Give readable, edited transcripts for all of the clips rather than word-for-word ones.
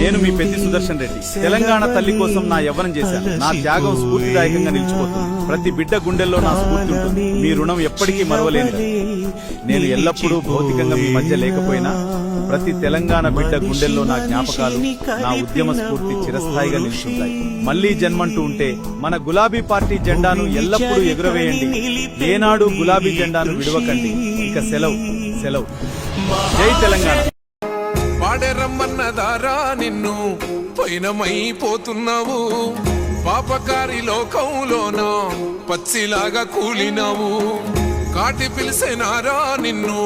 నేను మీ పెద్ది సుదర్శన్ రెడ్డి. తెలంగాణ తల్లి కోసం నా యవ్వనం చేశాను. నా త్యాగం స్ఫూర్తిదాయకంగా నిలిచిపోతుంది. ప్రతి బిడ్డ గుండెల్లో నా స్ఫూర్తి ఉంటుంది. మీ రుణం ఎప్పటికీ మరవలేను. నేను ఎల్లప్పుడూ భౌతికంగా మీ మధ్య లేకపోయినా ప్రతి తెలంగాణ బిడ్డ గుండెల్లో నా జ్ఞాపకాలు, నా ఉద్యమ స్ఫూర్తి చిరస్థాయిగా నిలుచుంటాయి. మళ్లీ జన్మంటూ ఉంటే మన గులాబీ పార్టీ జెండాను ఎల్లప్పుడూ ఎగురవేయండి. ఏనాడు గులాబీ జెండాను విడవకండి. ఇక సెలవు సెలవు. జై తెలంగాణ. పాడెరమ్మన్నదారా నిన్ను పైనమైపోతున్నావు. పాపకారి లోకంలోన పచ్చిలాగా కూలినావు. కాటి పిలిసేనారా నిన్ను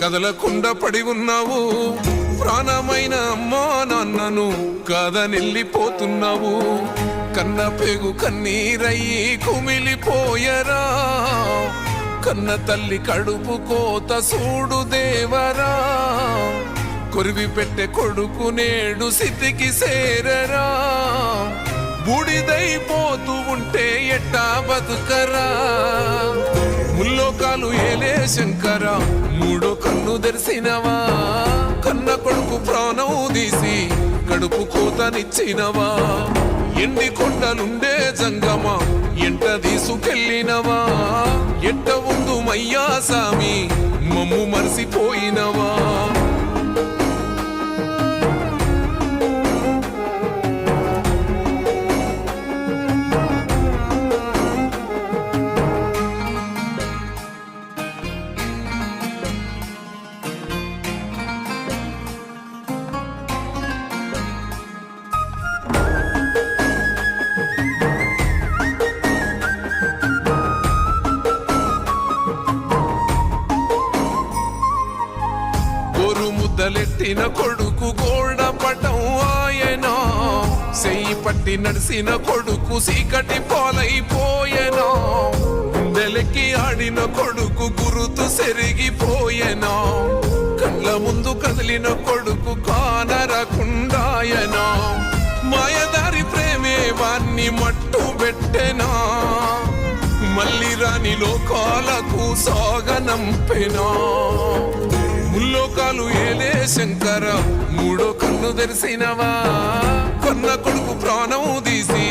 కదలకుండా పడి ఉన్నావు. ప్రాణమైన అమ్మా నాన్నను కాదనెళ్ళిపోతున్నావు. కన్న పేగు కన్నీరయ్యి కుమిలిపోయరా. కన్న తల్లి కడుపు కోత సూడు దేవరా. కొరివి పెట్టే కొడుకు నేడు సితికి సేరరా. బూడిదైపోతూ ఉంటే ఎట్టా బతుకరా. ముల్లోకాలు ఏలే శంకర మూడో కన్ను తెరిసినవా. కన్న కొడుకు ప్రాణం తీసి కడుపు కోతనిచ్చినవా. ఎండి కొండలుండే జంగమా ఎంట తీసుకెళ్ళినవా. ఎట్ట ఉందు మయ్యా సామి మమ్ము మరిసిపోయినవా. ముద్దలెట్టిన కొడుకు గోడ పటం ఆయనా. సెయ్యి పట్టి నడిసిన కొడుకు సీకటి పాలైపోయేనా. గుండెలెక్కి ఆడిన కొడుకు గురుతు సెరిగిపోయేనా. కళ్ళ ముందు కదిలిన కొడుకు కానరకుండాయనా. మాయదారి ప్రేమే వాన్ని మట్టు పెట్టెనా. మళ్ళీ రాని లోకాలకు సాగనంపెనా. ముల్లోకాలు ఏలే శంకర మూడో కన్ను తెరిసినవా. కన్న కొడుకు ప్రాణం తీసి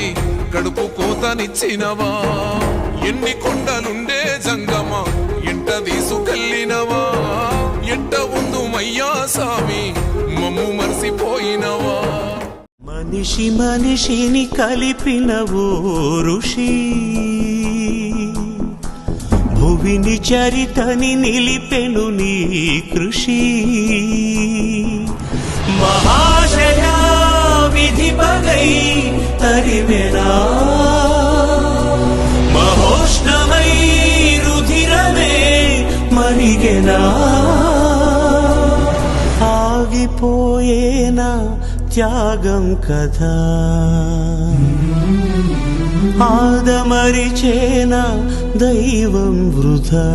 కడుపు కోతనిచ్చినవా. ఎన్ని కొండలుండే జంగమ ఎంట తీసుకెళ్ళినవా. ఎట్ట ఉందు మయ్యా సామి మమ్ము మరిసిపోయినవా. మనిషి మనిషిని కలిపినవో ఋషి. భువిని చరితని నిలిపెను నీ కృషి. మహాశయ విధి పగై తరిమెనా. మహోష్ణమై రుధిరమే మరిగెనా. ఆగిపోయేనా త్యాగం కదా. ఆదమరిచేనా దైవం వృధా.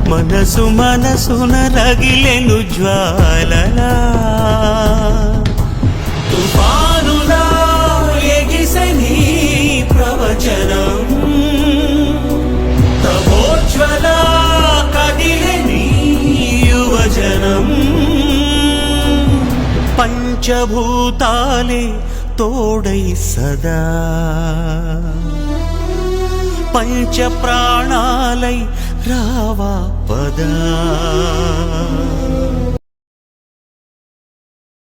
మనసు మనసున రగిలెను జ్వాలలా. తుఫానులా ఎగిసని ప్రవచనం. తమోజ్వల కదిలని యువజనం. పంచభూతాలే తోడై సదా పంచ ప్రాణాలై రావా పదా